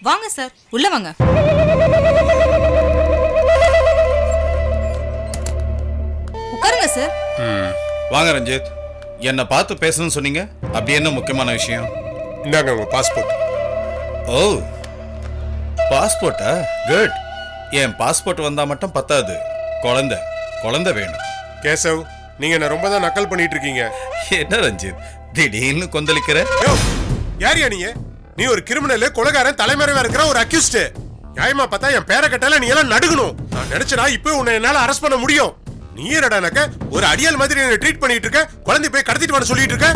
வாங்க சார், உள்ள வாங்க. உட்காருங்க சார். வாங்க ரஞ்சித். என்ன பார்த்து பேசணும்னு சொன்னீங்க. அப்படி என்ன முக்கியமான விஷயம்? இந்தாங்க உங்க பாஸ்போர்ட். ஓ, பாஸ்போர்ட்டா? குட். என் பாஸ்போர்ட் வந்தா மட்டும் பத்தாது, குழந்தை வேணும். கேசவ், நீங்க என்ன ரொம்ப தான் நக்கல் பண்ணிட்டு இருக்கீங்க. என்ன ரஞ்சித் திடீர்னு கொந்தளிக்கிற? யாரியா நீ ஒரு கிரிமினல், கொலைகாரன், தலைமறைவா இருக்கிற ஒரு அக்யூஸ்ட். நியாயமா பார்த்தா என் பேரை கட்டால நீ எல்லாம் நடுக்கணும். நான் நினைச்சனா இப்போ உன்னை என்னால அரெஸ்ட் பண்ண முடியும். நீ என்னடானக்க ஒரு அடியால் மாதிரி என்ன ட்ரீட் பண்ணிட்டு இருக்க. குழந்தை போய் கடத்திட்டு வர சொல்லிட்டு இருக்க.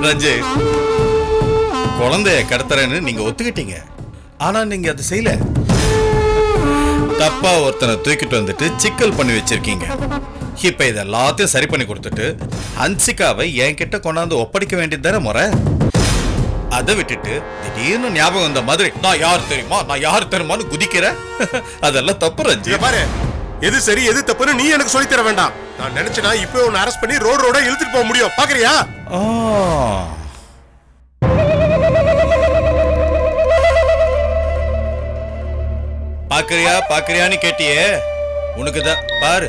ரஞ்சித், குழந்தைய கடத்துறேன்னு நீங்க ஒத்துக்கிட்டீங்க. ஆனா நீங்க அதை செய்யல. தப்பா ஒருத்தனை தூக்கிட்டு வந்துட்டு சிக்கல் பண்ணி வச்சிருக்கீங்க. இப்ப இத எல்லாத்தையும் சரி பண்ணி கொடுத்துட்டு ஹன்சிகாவை என்கிட்ட கொண்டாந்து ஒப்படைக்க வேண்டியது தானே முறை. அதை விட்டுட்டு திடீர்னு ஞாபகம் வந்த மாதிரி நான் யார் தெரியுமான்னு குதிக்கிற. அதெல்லாம் தப்பு ரஞ்சித். பாரு, எது சரி எது தப்புன்னு நீ எனக்கு சொல்லி தர வேண்டாம். நான் நினைச்சேனா இப்போ உன்னை அரெஸ்ட் பண்ணி ரோட இழுத்துட்டு போக முடியும். பாக்குறியா? பாக்குறியான்னு கேட்டியே, உனக்குதான் பாரு.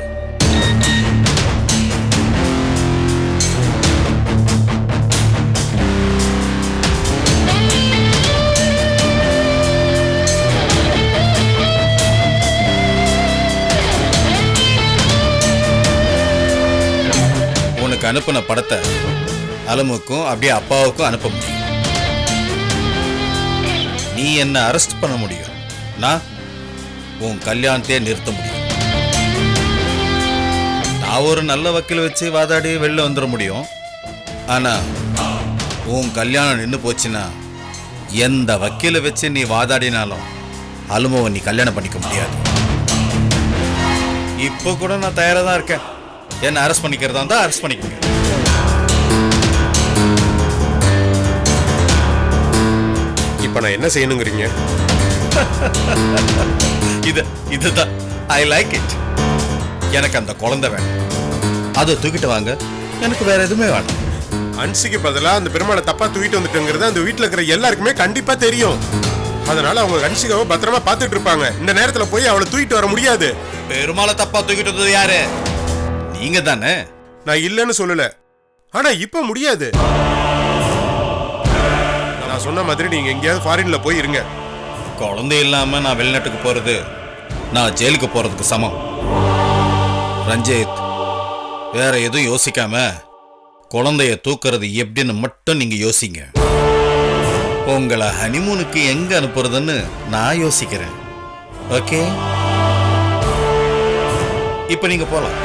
உனக்கு அனுப்பின படத்தை அலமுக்கும் அப்படியே அப்பாவுக்கும் அனுப்ப முடியும். நீ என்ன அரெஸ்ட் பண்ண முடியும். நான் உன் கல்யாணத்தையே நிறுத்த முடியும். நான் ஒரு நல்ல வக்கீல் வச்சு வாதாடி வெளில வந்துட முடியும். ஆனா உன் கல்யாணம் நின்று போச்சுன்னா எந்த வக்கீலை வச்சு நீ வாதாடினாலும் அலுமவை நீ கல்யாணம் பண்ணிக்க முடியாது. இப்போ கூட நான் தயாரா தான் இருக்கேன். என்ன அரெஸ்ட் பண்ணிக்கிறதா இருந்தா அரெஸ்ட் பண்ணிக்கங்க. இப்ப நான் என்ன செய்யணுங்கிறீங்க? இதுதான் ஐ லைக் இட். எனக்கு அந்த குழந்தை வேணும். அதை தூக்கிட்டு வாங்க. எனக்கு வேற எதுவுமே வேணும். அன்சிக்கு பதிலா அந்த பெருமாளை தப்பா தூக்கிட்டு வந்துட்டுங்கிறது அந்த வீட்டுல இருக்கிற எல்லாருக்குமே கண்டிப்பா தெரியும். அதனால அவங்க அன்சிகாவை பத்திரமா பாத்துட்டு இருப்பாங்க. இந்த நேரத்துல போய் அவளை தூக்கிட்டு வர முடியாது. பெருமாளை தப்பா தூக்கிட்டு வந்தது யாரு? நீங்க தானே. நான் இல்லன்னு சொல்லல, ஆனா இப்ப முடியாது. நான் சொன்ன மாதிரி நீங்க எங்கேயாவது ஃபாரின்ல போய் இருங்க. குழந்தை இல்லாம நான் வெளிநாட்டுக்கு போறது நான் ஜெயிலுக்கு போறதுக்கு சமம். ரஞ்சித், வேற எதுவும் யோசிக்காம குழந்தைய தூக்குறது எப்படின்னு மட்டும் நீங்க யோசிங்க. உங்களை ஹனிமூனுக்கு எங்க அனுப்புறதுன்னு நான் யோசிக்கிறேன். ஓகே, இப்ப நீங்க போலாம்.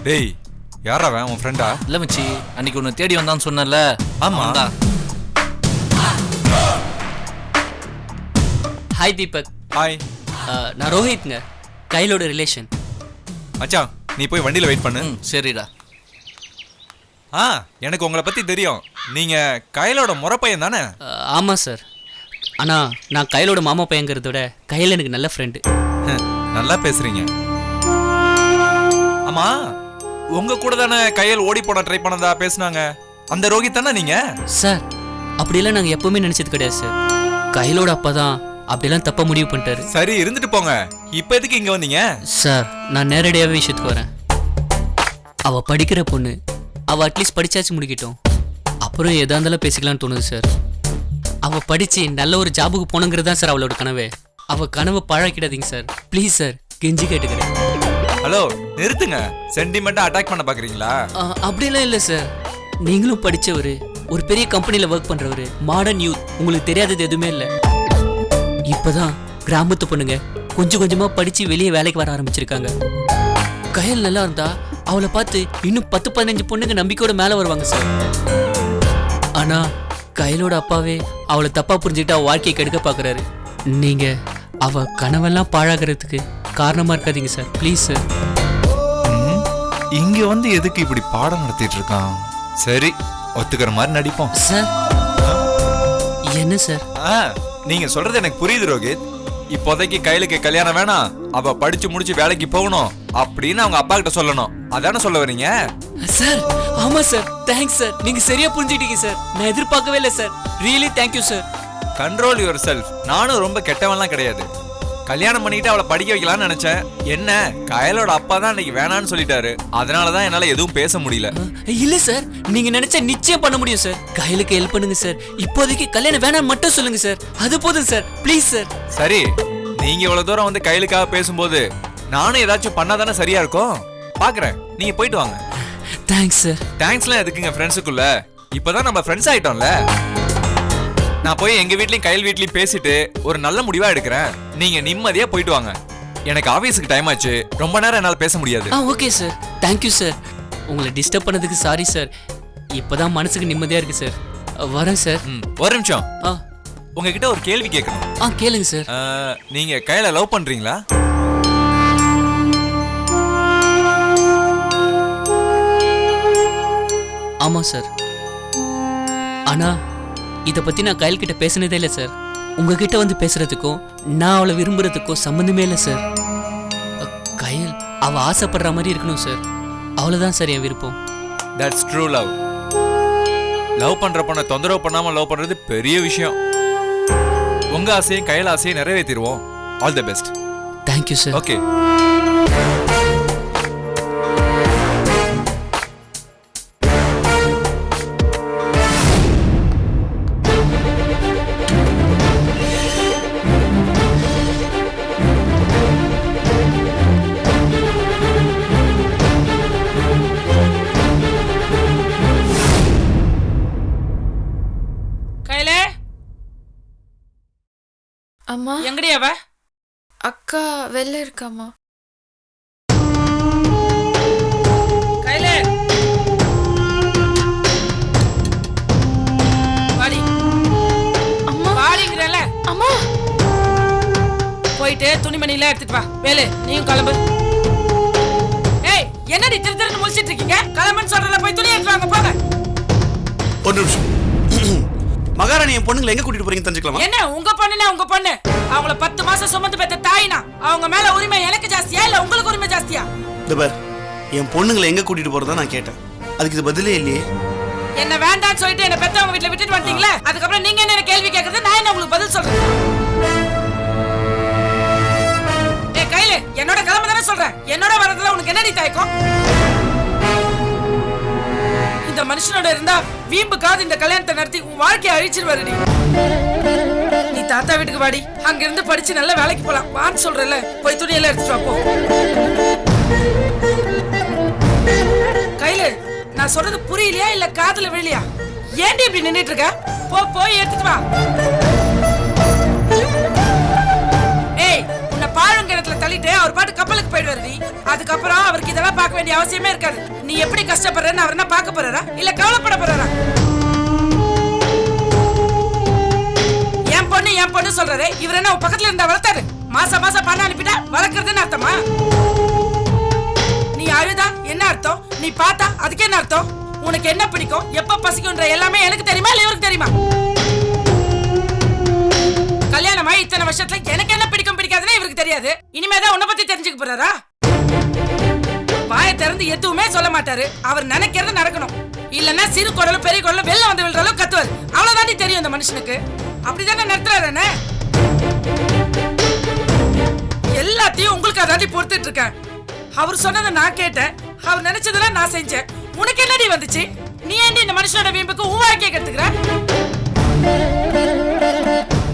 டேய், யாரா அவன்? உன் ஃப்ரெண்டா? இல்ல மச்சி, அன்னைக்கு உன்னை தேடி வந்தான்னு சொன்னல. ஆமா. ஹாய் தீபக். ஹாய். நான் ரோஹித்ங்க, கையிலோட ரிலேஷன். மச்சான், நீ போய் வண்டியில வெயிட் பண்ணு. சரிடா. எனக்கு உங்களை பத்தி தெரியும். நீங்க கையிலோட முறை பையன் தானே? ஆமா சார். ஆனா நான் கையிலோட மாமா பையங்கிறத விட கையில் எனக்கு நல்ல ஃப்ரெண்டு. நல்லா பேசுறீங்க. ஆமா, உங்க கூட தானே கையில் ஓடி போட ட்ரை பண்ணதா பேசுனாங்க. அந்த ரோஹித் தானே நீங்க? சார், அப்படிலாம் நாங்கள் எப்பவுமே நினைச்சது கிடையாது சார். கையிலோட அப்பா தான் அப்படிலாம் தப்பா முடிவு பண்ணிட்டாரு. சரி, இருந்துட்டு போங்க. இப்போ எதுக்கு இங்க வந்தீங்க? சார், நான் நேரடியாகவே விஷயத்துக்கு வரேன். அவ படிக்கிற பொண்ணு. அவ அட்லீஸ்ட் படிச்சாச்சு முடிக்கட்டும், அப்புறம் எதா இருந்தாலும் பேசிக்கலாம்னு தோணுது சார். அவ படிச்சு நல்ல ஒரு ஜாபுக்கு போனங்கிறது தான் சார் அவளோட கனவே. அவ கனவை பழக்கிடாதீங்க சார், ப்ளீஸ் சார், கெஞ்சி கேட்டுக்கிறேன். ஹலோ, நிறுத்துங்க. சென்டிமெண்டா அட்டாக் பண்ண பாக்குறீங்களா? அப்படிலாம் இல்லை சார். நீங்களும் படிச்சவரு, ஒரு பெரிய கம்பெனியில் ஒர்க் பண்றவரு, மாடர்ன் யூத், உங்களுக்கு தெரியாதது எதுவுமே இல்லை. இப்பதான் கிராமத்து பொண்ணுங்க கொஞ்சம் கொஞ்சமா படிச்சு வெளியே வேலைக்கு வர ஆரம்பிச்சிருக்காங்க. கையில் நல்லா இருந்தா அவளை பார்த்து இன்னும் 10-15 பொண்ணுங்க நம்பிக்கையோட மேல வருவாங்க சார். ஆனா கையிலோட அப்பாவே அவளை தப்பா புரிஞ்சுக்கிட்டு அவ வாழ்க்கையை கெடுக்க பாக்குறாரு. நீங்க அவ கனவெல்லாம் பாழாகிறதுக்கு காரணமா இருக்காதீங்க சார், ப்ளீஸ் சார். இங்க வந்து எதுக்கு இப்படி பாடம் நடத்திட்டு இருக்கான்? சரி, ஒத்துக்கிற மாதிரி நடிப்போம். சார் என்ன சார்? நீங்க சொல்றது எனக்கு புரியுது ரோஹித். இப்போதைக்கு கையிலுக்கு கல்யாணம் வேணாம், அவ படிச்சு முடிச்சு வேலைக்கு போகணும் அப்படின்னு அவங்க அப்பா கிட்ட சொல்லணும். அதானே சொல்ல வரீங்க? சார் ஆமா சார், தேங்க்ஸ் சார், நீங்க சரியா புரிஞ்சுக்கிட்டீங்க சார். நான் எதிர்பார்க்கவே இல்லை sir, really thank you sir. Control your self. நானும் ரொம்ப கெட்டவன்லாம் கிடையாது. கல்யாணம் பண்ணிட்டு அவளை படிக்க வைக்கலாம்னு நினைச்சேன். என்ன, கயலோட அப்பா தான் இன்னைக்கு வேணான்னு சொல்லிட்டாரு. அதனாலதான் என்னால எதுவும் பேச முடியல. இல்ல சார், நீங்க நினைச்சா நிச்சயம் பண்ண முடியும் சார். கையிலுக்கு ஹெல்ப் பண்ணுங்க சார். இப்போதைக்கு கல்யாணம் வேணாம் மட்டும் சொல்லுங்க சார், அது போதும் சார், ப்ளீஸ் சார். சரி, நீங்க இவ்வளவு தூரம் வந்து கையிலுக்காக பேசும்போது நானும் ஏதாச்சும் பண்ணாதானே சரியா இருக்கும். பாக்குறேன், நீங்க போயிட்டு வாங்க. Thanks sir. தேங்க்ஸ்லாம் எதுக்குங்க ஃப்ரெண்ட்ஸுக்குள்ள? இப்பதான் நம்ம ஃப்ரெண்ட்ஸ் ஆயிட்டோம்ல. நான் போய் எங்க வீட்லயும் கையில் வீட்லயும் பேசிட்டு ஒரு நல்ல முடிவா எடுக்கிறேன். நீங்க நிம்மதியா போயிட்டு வாங்க. எனக்கு ஆபீஸுக்கு டைம் ஆச்சு, ரொம்ப நேரம் என்னால பேச முடியாது. Okay sir, thank you sir. உங்களை டிஸ்டர்ப் பண்ணதுக்கு சாரி சார். இப்பதான் மனசுக்கு நிம்மதியா இருக்கு சார். வரேன் சார். ஒரு நிமிஷம், உங்ககிட்ட ஒரு கேள்வி கேட்கணும். கேளுங்க சார். நீங்க கையில லவ் பண்றீங்களா? ஆமா சார். ஆனா இத பத்தி நான் கையில் கிட்ட பேசினதே இல்லை சார். உங்ககிட்ட வந்து பேசுறதுக்கும் நான் அவளை விரும்புறதுக்கும் சம்பந்தமே இல்லை சார். கையில் அவ ஆசைப்படுற மாதிரி இருக்கணும் சார், அவ்வளவுதான் சார் என் விருப்பம். That's true love. லவ் பண்ற பொண்ணை தொந்தரவு பண்ணாம லவ் பண்றது பெரிய விஷயம். உங்க ஆசையும் கையில் ஆசையும் நிறைவேற்றிடுவோம். All the best. Thank you sir. Okay. அம்மா, எங்கடி அவ? அக்கா வெளில இருக்காமா? கையில வாடி. அம்மா வாடிங்கறல. அம்மா, போயிட்டு துணிமணில எடுத்துட்டு வா. வேலு, நீயும் கிளம்பு. ஏய், என்னடி திருன்னு முழிச்சிட்டு இருக்கீங்க? கிளம்புன்னு சொல்றல, போய் துணி எடுத்து வாங்க போங்க. ஒரு நிமிஷம். மகாராணி என் பொண்ணுங்களை எங்க கூட்டிட்டு போறீங்க தெரிஞ்சுக்கலாமா? என்ன உங்க பொண்ணுனா உங்க பொண்ணு? அவங்கள 10 மாசம் சுமந்து பெத்த தாயினா அவங்க மேல உரிமை எனக்கு ஜாஸ்தியா இல்ல உங்களுக்கு உரிமை ஜாஸ்தியா? இந்த பார், என் பொண்ணுங்களை எங்க கூட்டிட்டு போறதா நான் கேட்டேன். அதுக்கு இது பதிலே இல்லையே. என்ன வேண்டாம்னு சொல்லிட்டு என்ன பெத்தவங்க வீட்ல விட்டுட்டு வந்துட்டீங்களே, அதுக்கப்புறம் நீங்க என்ன கேள்வி கேக்குறது, நான் என்ன உங்களுக்கு பதில் சொல்றேன்? ஏய் கையில, என்னோட கிளம்ப தானே சொல்றேன். என்னோட வரதுல உனக்கு என்னடி தயக்கம்? இந்த மனுஷனோட இருந்தா வீம்புக்காவது இந்த கல்யாணத்தை நடத்தி உன் வாழ்க்கையை அழிச்சிருவாருடி. நீ தாத்தா வீட்டுக்கு வாடி, அங்க இருந்து படிச்சு நல்ல வேலைக்கு போலாம். வான்னு சொல்றல, போய் துணியெல்லாம் எடுத்துட்டு வா போ. கையில, நான் சொல்றது புரியலையா இல்ல காதுல விழலையா? ஏன்டி இப்படி நின்னுட்டு இருக்க? போ, போய் எடுத்துட்டு வா. ஏய், உன்னை பாழுங்கிணத்துல தள்ளிட்டு அவர் பாட்டு கப்பலுக்கு போயிடுவாருடி. அதுக்கப்புறம் அவருக்கு இதெல்லாம் பார்க்க வேண்டிய அவசியமே இருக்காது. நீ எப்படி கஷ்டப்படுறன்னு அவர் என்ன பார்க்க போறாரா இல்ல கவலைப்பட போறாரா? என் பொண்ணு சொல்றாரு, இவர் என்ன உன் பக்கத்துல இருந்தா வளர்த்தாரு? மாசம் மாசம் பணம் அனுப்பிட்டா வளர்க்கறதுன்னு அர்த்தமா? நீ அழுதா என்ன அர்த்தம்? நீ பார்த்தா அதுக்கு என்ன அர்த்தம்? உனக்கு என்ன பிடிக்கும், எப்ப பசிக்கும்ன்ற எல்லாமே எனக்கு தெரியுமா இல்ல இவருக்கு தெரியுமா? கல்யாணமா இத்தனை வருஷத்துல எனக்கு என்ன பிடிக்கும் பிடிக்காதுன்னு இவருக்கு தெரியாது. இனிமேதான் உன்னை பத்தி தெரிஞ்சுக்க போறாரா? வாயை திறந்து எதுவுமே சொல்ல மாட்டாரு. அவர் நினைக்கிறது நடக்கணும். இல்லன்னா சிறு குடலும் பெரிய குடலும் வெளில வந்து விழுற அளவுக்கு கத்துவாரு. அவ்வளவுதாண்டி தெரியும் இந்த மனுஷனுக்கு. அப்படிதானே நடத்துறாரு. எல்லாத்தையும் உங்களுக்கு அதாண்டி பொறுத்துட்டு இருக்கேன். அவர் சொன்னதை நான் கேட்டேன், அவர் நினைச்சதெல்லாம் நான் செஞ்சேன். உனக்கு என்னடி வந்துச்சு? நீ ஏண்டி இந்த மனுஷனோட வீம்புக்கு உன் வாழ்க்கையை கெடுத்துக்கிற?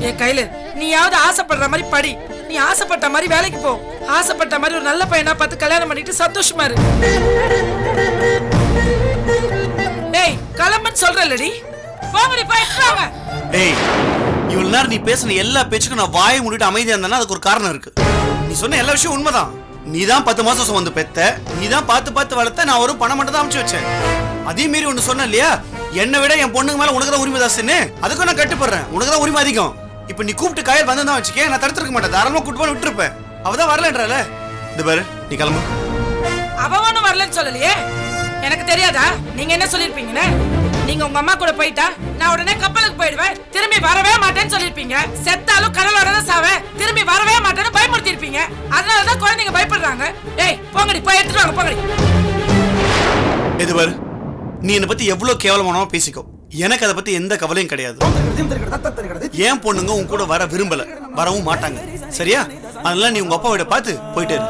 ஏ கையில, நீயாவது ஆசைப்படுற மாதிரி படி, நீ ஆசைப்பட்ட மாதிரி வேலைக்கு போ, ஆசைப்பட்ட மாதிரி ஒரு நல்ல பையனா பார்த்து கல்யாணம் பண்ணிட்டு சந்தோஷமா இரு. டேய் கிளம்புன்னு சொல்றலடி, போங்கடி போயிட்டாங்க. டேய், இவ்வளவு நேரம் நீ பேசின எல்லா பேச்சுக்கும் நான் வாயை மூடிட்டு அமைதியா இருந்தேன்னா அதுக்கு ஒரு காரணம் இருக்கு. நீ சொன்ன எல்லா விஷயம் உண்மைதான். நீதான் 10 மாசம் சுமந்து பெத்த, நீதான் பார்த்து வளர்த்த, நான் ஒரு பணம் மட்டும் தான் அனுப்பிச்சு வச்சேன். அதே மீறி ஒண்ணு சொன்ன இல்லையா, என்னை விட என் பொண்ணுக்கு மேல உனக்கு தான் உரிமை தாசுன்னு, அதுக்கும் நான் கட்டுப்படுறேன். உனக்கு தான் உரிமை அதிகம். இப்ப நீ கூப்பிட்டு காயல் வந்ததான் வச்சுக்கேன், நான் தடுத்துருக்க மாட்டேன். தாராளமா கூட்டு போய் விட்டுருப்பேன். அவதான் வரலன்றல. இது பாரு, நீ கிளம்பு. அவ ஒண்ணும் வரலன்னு சொல்லலையே. எனக்கு தெரியாதா நீங்க என்ன சொல்லிருப்பீங்கன்னு? நீங்க உங்க அம்மா கூட போயிட்டா நான் உடனே கப்பலுக்கு போயிடுவேன், திரும்பி வரவே மாட்டேன்னு சொல்லிருப்பீங்க. செத்தாலும் கடலோட தான் சாவேன், திரும்பி வரவே மாட்டேன்னு பயமுறுத்தி இருப்பீங்க. அதனாலதான் குழந்தைங்க பயப்படுறாங்க. ஏய் போங்கடி, போய் எடுத்துட்டு வாங்க, போங்கடி. இது பாரு, நீ என்னை பத்தி எவ்வளவு கேவலமானவா பேசிக்கோ, எனக்கு அதை பத்தி எந்த கவலையும் கிடையாது. ஏன் பொண்ணுங்க உன் கூட வர விரும்பல, வரவும் மாட்டாங்க. சரியா? அதனால நீ உங்க அப்பா வீட பார்த்து போயிட்டே இரு.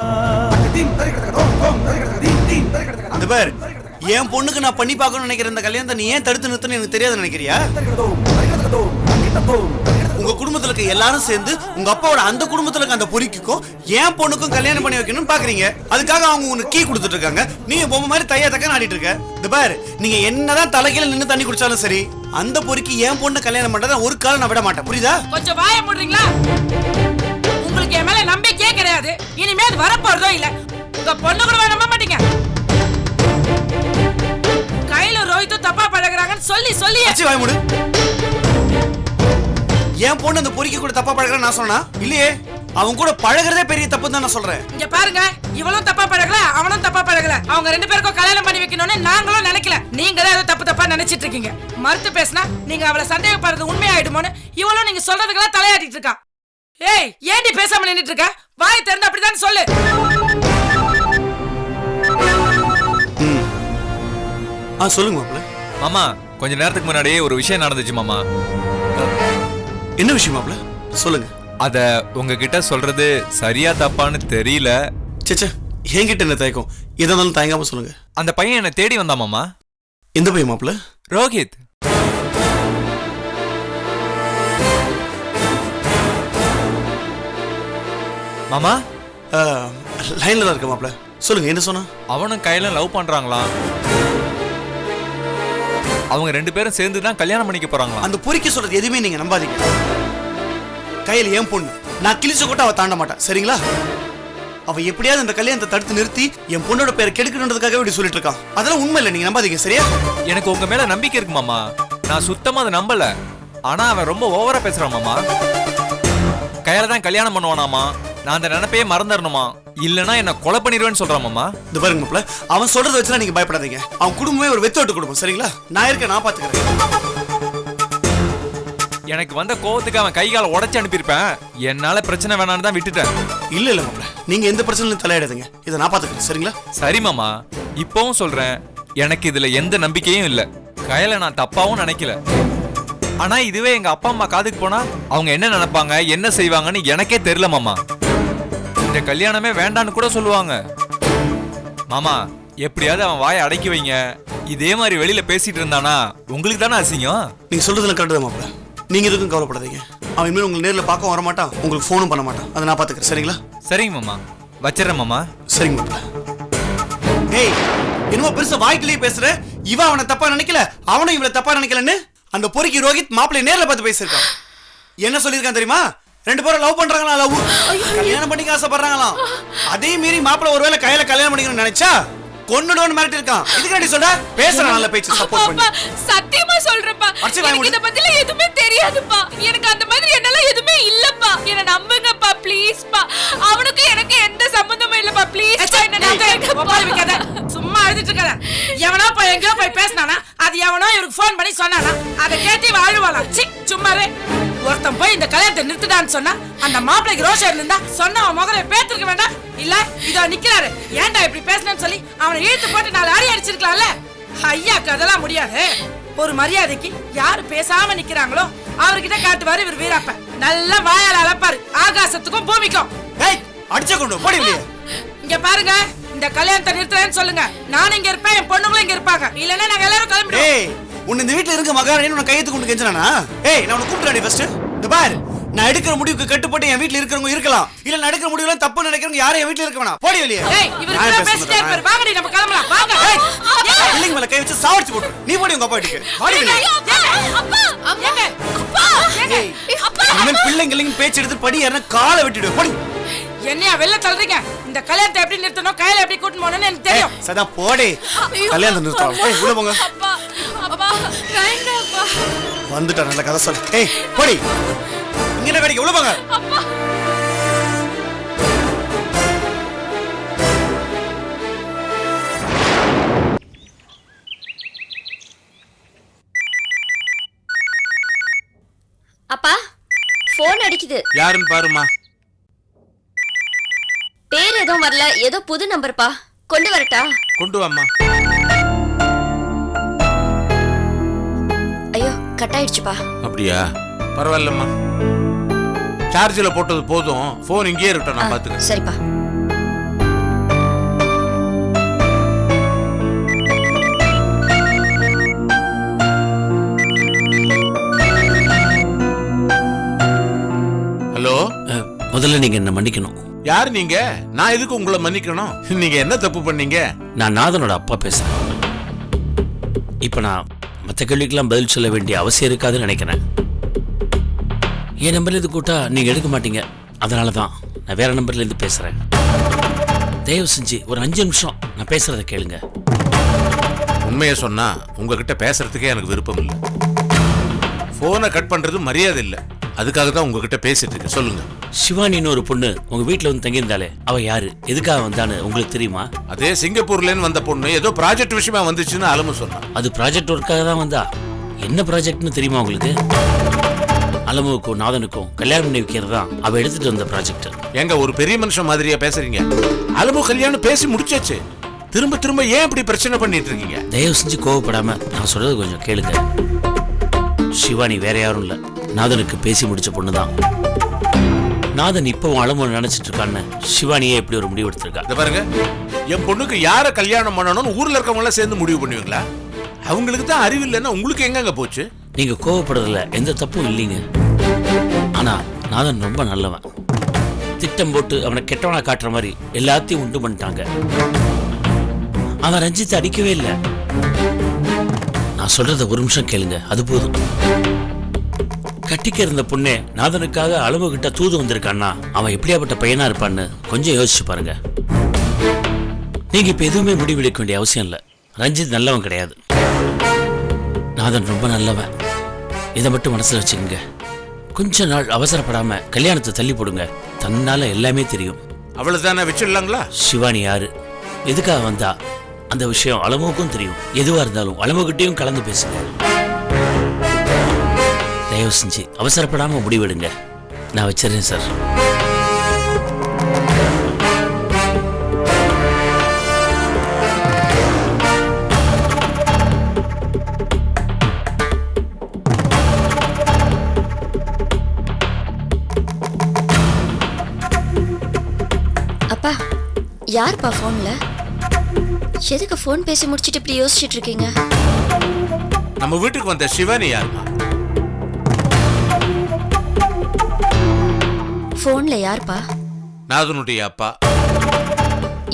அது பாரு, என் பொண்ணுக்கு நான் பண்ணி பார்க்கணும்னு நினைக்கிற இந்த கல்யாணத்தை நீ ஏன் தடுத்து நிறுத்தணும்னு எனக்கு தெரியாது நினைக்கிறியா? உங்க குடும்பத்துல இருக்க எல்லாரும் சேர்ந்து உங்க அப்பாவோட அந்த குடும்பத்துல இருக்க அந்த பொறிக்கும் என் பொண்ணுக்கும் கல்யாணம் பண்ணி வைக்கணும்னு பாக்குறீங்க. அதுக்காக அவங்க உனக்கு கீ கொடுத்துட்டு இருக்காங்க. நீங்க பொம்மை மாதிரி தையா தக்க ஆடிட்டு இருக்க. இது பாரு, நீங்க என்னதான் தலைகீழ நின்னு தண்ணி குடிச்சாலும் சரி, அந்த பொறிக்கு என் பொண்ணு கல்யாணம் பண்றத ஒரு காலம் நான் விட மாட்டேன். புரியுதா? கொஞ்சம் வாய மூடுறீங்களா? உங்களுக்கு என் மேல நம்பிக்கையே கிடையாது. இனிமே அது வரப்போறதோ இல்ல. உங்க பொண்ணு கூட நம்ப மாட்டீங்க. கையில ரோஹித்தும் தப்பா பழகுறாங்கன்னு சொல்லி வாய மூடு. என் பொண்ணு அந்த பொறிக்கு கூட தப்பா பழகுறான்னு நான் சொன்னா இல்லையே. அவன் கூட பழகுறதே பெரிய தப்பு தான் நான் சொல்றேன். இங்க பாருங்க, இவளும் தப்பா பழகல, அவனும் தப்பா பழகல. அவங்க 2 பேருக்கும் கல்யாணம் பண்ணி வைக்கணும்னு நாங்களும் நினைக்கல. நீங்க தான் ஏதோ தப்பா நினைச்சிட்டு இருக்கீங்க. மறுத்து பேசினா நீங்க அவளை சந்தேகப்படுறது உண்மையாயிடுமோன்னு இவளும் நீங்க சொல்றதுக்கெல்லாம் தலையாட்டிட்டு இருக்கா. ஏய், ஏண்டி பேசாம நின்னுட்டு இருக்க? வாய் திறந்து அப்படிதான் சொல்லு. சொல்லுங்க மாப்ள. மாமா, கொஞ்ச நேரத்துக்கு முன்னாடியே ஒரு விஷயம் நடந்துச்சு மாமா. என்ன விஷயம் மாப்ள? சொல்லுங்க. அத உங்ககிட்ட சொல்றது சரியா தப்பான்னு தெரியல. சேச்சே, என்கிட்ட என்ன தயக்கம்? எதா இருந்தாலும் தயங்காம சொல்லுங்க. அந்த பையன் என்ன தேடி வந்தான் மாமா. எந்த பையன் மாப்ள? ரோஹித். மாமா, லைன்ல தான் இருக்க மாப்ள. சொல்லுங்க, என்ன சொன்னா? அவனும் கையில லவ் பண்றாங்களாம். அவங்க 2 பேரும் சேர்ந்து தான் கல்யாணம் பண்ணிக்க போறாங்களா. அந்த பொறிக்க சொல்றது எதுவுமே நீங்க நம்பாதீங்க. கையில என் பொண்ணு, நான் கிழிச்ச கூட அவ தாண்ட மாட்டா. சரிங்களா? அவ எப்படியாவது அந்த கல்யாணத்தை தடுத்து நிறுத்தி என் பொண்ணோட பேரை கெடுக்கணுன்றதுக்காக இப்படி சொல்லிட்டு இருக்கான். அதெல்லாம் உண்மை இல்லை, நீங்க நம்பாதீங்க. சரியா? எனக்கு உங்க மேல நம்பிக்கை இருக்கு மாமா. நான் சுத்தமா அதை நம்பல. ஆனா அவன் ரொம்ப ஓவரா பேசுறான் மாமா. கையில தான் கல்யாணம் பண்ணுவானாமா, நான் அந்த நினைப்பையே மறந்துடணுமா, இல்லனா என்ன கொலை பண்ணிடுவேன்னு சொல்றான் மாமா. இந்த பாருங்க மாப்ள, அவன் சொல்றதை வச்சுலாம் நீங்க பயப்படாதீங்க. அவன் குடும்பமே ஒரு வெத்தோட்டு குடும்பம். சரிங்களா? நான் இருக்கேன், நான் பாத்துக்கிறேன். எனக்கு வந்த கோவத்துக்கு அவன் கை கால உடைச்சு அனுப்பியிருப்பேன். என்னால பிரச்சனை வேணான்னு தான் விட்டுட்டேன். இல்ல மாப்ள, நீங்க எந்த பிரச்சனையும் தலையிடாதீங்க. இதை நான் பாத்துக்கிறேன். சரிங்களா? சரி மாமா, இப்பவும் சொல்றேன், எனக்கு இதுல எந்த நம்பிக்கையும் இல்ல. கையில நான் தப்பாவும் நினைக்கல. ஆனா இதுவே எங்க அப்பா அம்மா காதுக்கு போனா அவங்க என்ன நினைப்பாங்க, என்ன செய்வாங்கன்னு எனக்கே தெரியல மாமா. இந்த கல்யாணமே வேண்டான்னு கூட சொல்லுவாங்க. மாமா, எப்படியாவது அவன் வாயை அடக்கி வைங்க. இதே மாதிரி வெளியில பேசிட்டு இருந்தானா உங்களுக்கு தானே அசிங்கம். நீங்க சொல்றதுல கரெக்ட் தான் மாப்ள. நீங்க எதுக்கும் கவலைப்படாதீங்க. அவன் இனிமேல் உங்களுக்கு நேரில் பார்க்க வர மாட்டான், உங்களுக்கு ஃபோனும் பண்ண மாட்டான். அதை நான் பாத்துக்கிறேன். சரிங்களா? சரிங்க மாமா, வச்சிடறேன் மாமா. சரிங்க மாப்ள. ஏய், என்னமோ பெருசா வாய்க்கிலேயே பேசுற. இவ அவனை தப்பா நினைக்கல, அவனும் இவளை தப்பா நினைக்கலன்னு அந்த பொறுக்கி ரோஹித் மாப்பிள்ளை நேரில் பார்த்து பேசியிருக்கான். என்ன சொல்லியிருக்கான் தெரியுமா? 2 பேரும் லவ் பண்றாங்களா, லவ் கல்யாணம் பண்ணிக்க ஆசைப்படுறாங்களாம். அதே மீறி மாப்பிள்ளை ஒருவேளை கையில கல்யாணம் பண்ணிக்கணும்னு நினைச்சா கொன்னுடுன்னு மிரட்டி இருக்கான். இதுக்காண்டி சொல்ற? பேசுற நல்ல பேச்சு சப்போர்ட் பண்ணி. சத்தியமா சொல்றப்பா, எனக்கு இத பத்தில எதுவுமே தெரியாதுப்பா. எனக்கு அந்த மாதிரி என்னால எதுவுமே இல்லப்பா. என்ன நம்புங்கப்பா, ப்ளீஸ்ப்பா. அவனுக்கு எனக்கு எந்த சம்பந்தமும் இல்லப்பா. ப்ளீஸ் என்ன நம்புங்க. சும்மா அழுதுட்டு இருக்காத. எவனோ போய் எங்கயோ போய் பேசினானா, அது எவனோ இவருக்கு ஃபோன் பண்ணி சொன்னானா, அதை கேட்டு வாழுவாளாம். சி, சும்மாவே. ஒருத்தன் போய் இந்த கல்யாணத்தை நிறுத்துடான்னு சொன்னா அந்த மாப்பிளைக்கு ரோஷம் இருந்தா சொன்ன அவன் முதல்ல பேத்திருக்க வேண்டாம். இல்ல இதோ நிக்கிறாரு, ஏன்டா இப்படி பேசணும்னு சொல்லி அவனை இழுத்து போட்டு 4 அடி அடிச்சிருக்கலாம்ல. ஐயாக்கு அதெல்லாம் முடியாது. ஒரு மரியாதைக்கு யாரு பேசாம நிக்கிறாங்களோ அவர்கிட்ட காட்டுவாரு இவர் வீராப்ப. நல்லா வாயால அளப்பாரு ஆகாசத்துக்கும் பூமிக்கும். அடிச்ச கொண்டு போடி வெளியே. இங்க பாருங்க, இந்த கல்யாணத்தை நிறுத்துறேன்னு சொல்லுங்க. நானும் இங்க இருப்பேன், என் பொண்ணுங்களும் இங்க இருப்பாங்க. இல்லன்னா நாங்க எல்லாரும் கிளம்பிடுவோம். ஏய், உன்னை இந்த வீட்ல இருக்க மகாராணின்னு உன்னை கையெழுத்து கொண்டு கெஞ்சனானா? ஏய், நான் உன்னை கூப்பிட்டுறாடி ஃபர்ஸ்ட். இந்த பாரு, நான் எடுக்கிற முடிவுக்கு கட்டுப்பட்டு என் வீட்ல இருக்கிறவங்க இருக்கலாம். இல்ல நான் எடுக்கிற முடிவுல தப்பு நினைக்கிறவங்க யாரும் என் வீட்ல இருக்க வேணாம். போடி வெளியே. ஏய், இவரு பேசிட்டே இருப்பாரு. வாங்கடி நம்ம கிளம்பலாம். வாங்க. பிள்ளைங்க மேல கை வச்சு சாவடிச்சு போடு. நீ போடி உங்க அப்பா வீட்டுக்கு. போடி வெளியே. அப்பா, அம்மா, அப்பா, அப்பா. இனிமேல் பிள்ளைங்க பேச்சு எடுத்து படி யாரா காலை வெட்டிடு. போடி. என்னையா வெளில தள்ளுறீங்க? இந்த கல்யாணத்தை எப்படி வரைக்கும் கூட்டிட்டு போனேன்னு எனக்கு தெரியும். சதா போடே. கல்யாணம் நிறுத்தலாம். ஏய் உள்ள போங்க. அப்பா அப்பா வேண்டாப்பா. வந்துட்டா நல்ல கதை சொல்லு. ஏய் போடி. இங்க என்ன வேடிக்கை? உள்ள போங்க. அப்பா அப்பா போன் அடிக்குது. யாருன்னு பாருமா. பேர் எதுவும் வரல, ஏதோ புது நம்பர்ப்பா. கொண்டு வரட்டா? கொண்டு வாம்மா. ஐயோ கட் ஆயிடுச்சுப்பா. அப்படியா? பரவாயில்லம்மா. சார்ஜில் போட்டது போதும். போன் இங்கேயே இருக்கட்டும், நான் பாத்துக்கிறேன். சரிப்பா. ஹலோ. முதல்ல நீங்க என்ன மன்னிக்கணும். யார் நீங்க? நான் எதுக்கு உங்களை மன்னிக்கணும்? நீங்க என்ன தப்பு பண்ணீங்க? நான் நாதனோட அப்பா பேசுறேன். இப்ப நான் மற்ற கேள்விக்கெல்லாம் பதில் சொல்ல வேண்டிய அவசியம் இருக்காதுன்னு நினைக்கிறேன். என் நம்பர்ல இருந்து கூட்டா நீங்க எடுக்க மாட்டீங்க. அதனால தான் நான் வேற நம்பர்ல இருந்து பேசுறேன். தயவு செஞ்சு ஒரு 5 நிமிஷம் நான் பேசுறத கேளுங்க. உண்மையை சொன்னா உங்ககிட்ட பேசுறதுக்கே எனக்கு விருப்பம் இல்லை. போனை கட் பண்றது மரியாதை இல்லை. அதுக்காக தான் உங்ககிட்ட பேசிட்டு இருக்கேன். சொல்லுங்க. சிவானின்னு ஒரு பொண்ணு உங்க வீட்டுல வந்து தங்கியிருந்தாலே அவ யாரு, எதுக்காக வந்தான்னு உங்களுக்கு தெரியுமா? அதே சிங்கப்பூர்லேன்னு வந்த பொண்ணு ஏதோ ப்ராஜெக்ட் விஷயமா வந்துச்சுன்னு அலமு சொன்னான். அது ப்ராஜெக்ட் ஒர்க்காக தான் வந்தா. என்ன ப்ராஜெக்ட்னு தெரியுமா உங்களுக்கு? அலமுவுக்கும் நாதனுக்கும் கல்யாணம் பண்ணி வைக்கிறது தான் அவ எடுத்துட்டு வந்த ப்ராஜெக்ட். எங்க ஒரு பெரிய மனுஷன் மாதிரியா பேசுறீங்க? அலமு கல்யாணம் பேசி முடிச்சாச்சு. திரும்ப திரும்ப ஏன் இப்படி பிரச்சனை பண்ணிட்டு இருக்கீங்க? தயவு செஞ்சு கோவப்படாம நான் சொல்றது கொஞ்சம் கேளுங்க. சிவானி வேற யாரும் இல்ல, நாதனுக்கு பேசி முடிச்ச பொண்ணுதான். நாதன் இப்பவும் அலமு நினைச்சிட்டு இருக்கான்னு சிவானியே எப்படி ஒரு முடிவு எடுத்திருக்கா. இத பாருங்க, என் பொண்ணுக்கு யார கல்யாணம் பண்ணணும்னு ஊர்ல இருக்கவங்க எல்லாம் சேர்ந்து முடிவு பண்ணுவீங்களா? அவங்களுக்கு தான் அறிவு இல்லைன்னா உங்களுக்கு எங்கங்க போச்சு? நீங்க கோவப்படுறதுல எந்த தப்பும் இல்லைங்க. ஆனா நாதன் ரொம்ப நல்லவன். திட்டம் போட்டு அவனை கெட்டவனா காட்டுற மாதிரி எல்லாத்தையும் உண்டு பண்ணிட்டாங்க. அவன் ரஞ்சித்தை அடிக்கவே இல்லை. நான் சொல்றத ஒரு நிமிஷம் கேளுங்க, அது போதும். கட்டிக்க இருந்த பொண்ணே நாதனுக்காக அளவு கிட்ட தூது வந்திருக்கான்னா அவன் எப்படியாப்பட்ட பையனா இருப்பான்னு கொஞ்சம் யோசிச்சு பாருங்க. நீங்க இப்ப எதுவுமே முடிவெடுக்க வேண்டிய அவசியம் இல்லை. ரஞ்சித் நல்லவன் கிடையாது, நாதன் ரொம்ப நல்லவன். இதை மட்டும் மனசுல வச்சுக்கோங்க. கொஞ்ச நாள் அவசரப்படாம கல்யாணத்தை தள்ளி போடுங்க. தன்னால எல்லாமே தெரியும். அவ்வளவுதானே, வச்சிடலாங்களா? சிவானி யாரு, எதுக்காக வந்தா, அந்த விஷயம் அளவுக்கும் தெரியும். எதுவா இருந்தாலும் அளவுகிட்டையும் கலந்து பேசுங்க. தயவு செஞ்சு அவசரப்படாம முடிவெடுங்க. நான் வச்சிருக்கேன் சார். அப்பா யார்ப்பா போன்ல? எதுக்கு போன் பேசி முடிச்சிட்டு இப்படி யோசிச்சுட்டு இருக்கீங்க? நம்ம வீட்டுக்கு வந்த சிவானி யாருமா? போன்ல யார்ப்பா? நாதனுடைய அப்பா.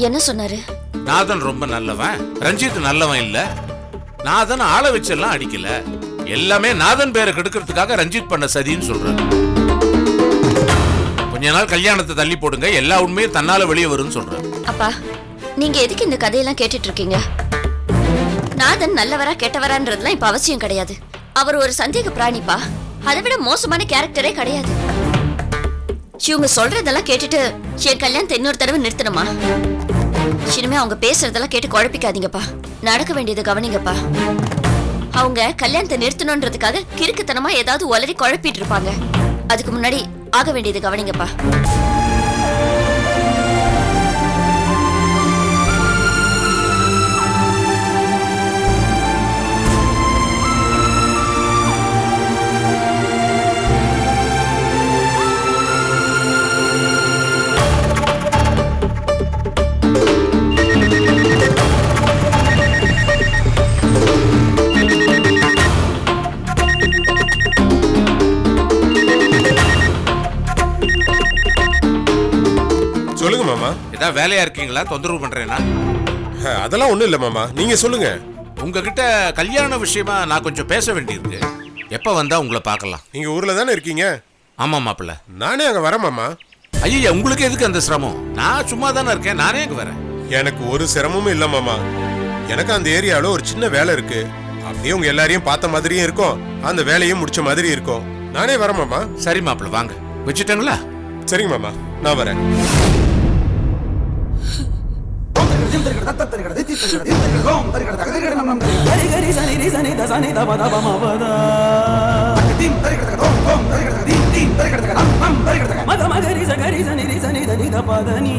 என்ன சொன்னாரு? நாதன் ரொம்ப நல்லவன், ரஞ்சித் நல்லவன் இல்ல. நாதன் ஆள வச்செல்லாம் அடிக்கல. எல்லாமே நாதன் பேரை கெடுக்கிறதுக்காக ரஞ்சித் பண்ண சதின்னு சொல்றாரு. கொஞ்ச நாள் கல்யாணத்தை தள்ளி போடுங்க, எல்லா உண்மையும் தன்னால வெளியே வரும்னு சொல்றாரு. அப்பா நீங்க எதுக்கு இந்த கதையெல்லாம் கேட்டுட்டு இருக்கீங்க? நாதன் நல்லவரா கெட்டவரான்றதுலாம் இப்ப அவசியம் கிடையாது. அவர் ஒரு சந்தேக பிராணிப்பா. அதை விட மோசமான கேரக்டரே கிடையாது. இவங்க சொல்றதெல்லாம் கேட்டுட்டு என் கல்யாணத்தை இன்னொரு தடவை நிறுத்தணுமா? இனிமே அவங்க பேசுறதெல்லாம் கேட்டு குழப்பிக்காதீங்கப்பா. நடக்க வேண்டியதை கவனிங்கப்பா. அவங்க கல்யாணத்தை நிறுத்தணுன்றதுக்காக கிறுக்குத்தனமா ஏதாவது உளறி குழப்பிட்டு இருப்பாங்க. அதுக்கு முன்னாடி ஆக வேண்டியதை கவனிங்கப்பா. சொல்லுங்க மாமா. ஏதாவது வேலையா இருக்கீங்களா? தொந்தரவு பண்றேன்னா? அதெல்லாம் ஒண்ணும் இல்ல மாமா, நீங்க சொல்லுங்க. உங்ககிட்ட கல்யாண விஷயமா நான் கொஞ்சம் பேச வேண்டியிருக்கு. எப்ப வந்தா உங்களை பார்க்கலாம்? நீங்க ஊர்ல தானே இருக்கீங்க? ஆமா மாப்பிள்ள. நானே அங்க வரேன் மாமா. ஐயா, உங்களுக்கு எதுக்கு அந்த சிரமம்? நான் சும்மா தானே இருக்கேன், நானே அங்க வரேன். எனக்கு ஒரு சிரமமும் இல்ல மாமா. எனக்கு அந்த ஏரியால ஒரு சின்ன வேலை இருக்கு. அப்படியே உங்க எல்லாரையும் பார்த்த மாதிரியும் இருக்கும், அந்த வேலையும் முடிச்ச மாதிரி இருக்கும். நானே வரேன் மாமா. சரி மாப்பிள்ள, வாங்க. வச்சுட்டாங்களா? சரிங்க மாமா, நான் வரேன். மக மகரி சகரி சனி சனி தனி தபதனி